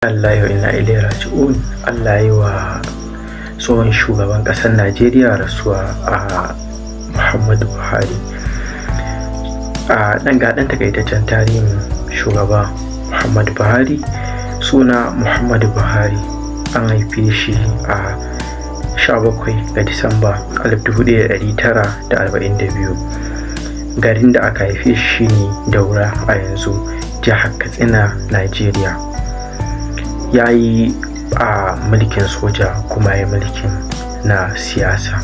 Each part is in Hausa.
Allah wa inna ilaihi raji'un. Allah yi wa tsohon shugaban ƙasar Najeriya rasuwa a Muhammadu Buhari. Ɗan takaitaccen tarihin shugaba Muhammadu Buhari. Suna Muhammadu Buhari, an haife shi a 17 ga Disamba 1942. Garin da aka haife shi ne Daura a yanzu jihar Katsina, Najeriya. Ya yi mulkin soja kuma ya mulkin na siyasa.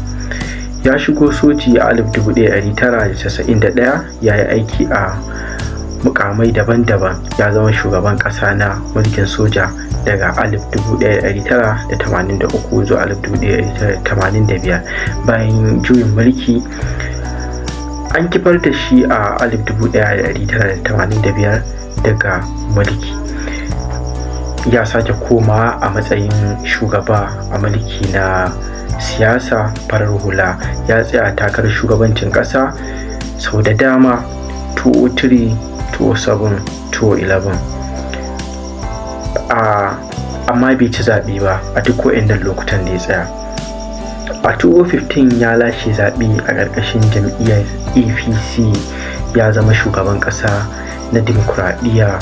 Ya shigo soji a 1991, ya yi aiki a mukamai daban-daban. Ya zama shugaban ƙasa na mulkin soja daga 1983 zuwa 1985. Bayan juyin mulki an kifar da shi a 1985 daga mulki. Ya sake koma a matsayin shugaba a mulki na siyasa farar hula. Ya tsaya takarar shugabancin ƙasa sau da dama, 2003, 2007, 2011. Amma bai ci zaɓe ba a duk waɗannan lokutan da ya tsaya. A 2015 ya lashe zaɓe a ƙarƙashin jam'iyyar APC. Ya zama shugaban ƙasa na dimokuraɗiyya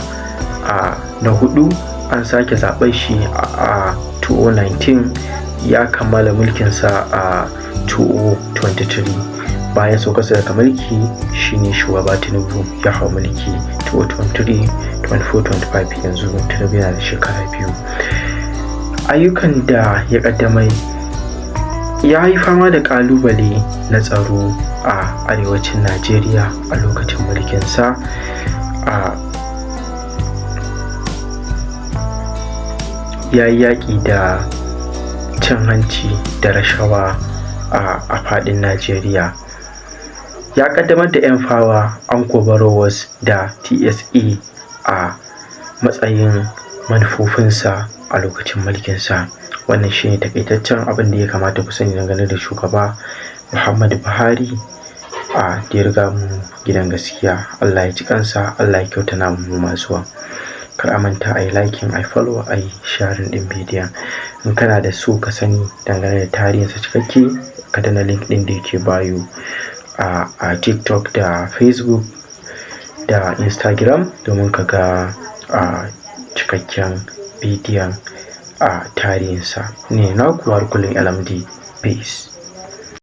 na hudu. An sake zaɓen shi a 2019. Ya kammala mulkinsa a 2023. Bayan saukarsa daga mulki shine shugaba Tinubu ya hau mulki 2023, 2024, 2025. Yanzu Tinubu yana da shekara 2. Ayyukan da ya ƙaddamar: ya yi fama da ƙalubale na tsaro a arewacin Najeriya a lokacin mulkinsa. Ya yi yaƙi da cin hanci da rashawa a faɗin Najeriya. Ya ƙaddamar da Empower Anko Borrowers da TSA a matsayin manufofinsa a lokacin mulkinsa. Wannan shi ne takaitaccen abin da ya kamata ku sani dangane da shugaba Muhammadu Buhari da ya riga mu gidan gaskiya. Allah ya ji kansa, Allah ya kyauta namu masu. Kar a manta a yi liking, a yi follow, a yi sharing ɗin bidiyon. In kana da so ka sani dangane da tarihinsa cikakke, ka danna link ɗin da yake bio a TikTok da Facebook da Instagram domin ka ga cikakken bidiyon tarihinsa. Ne na kuwa kullum LMD. Peace.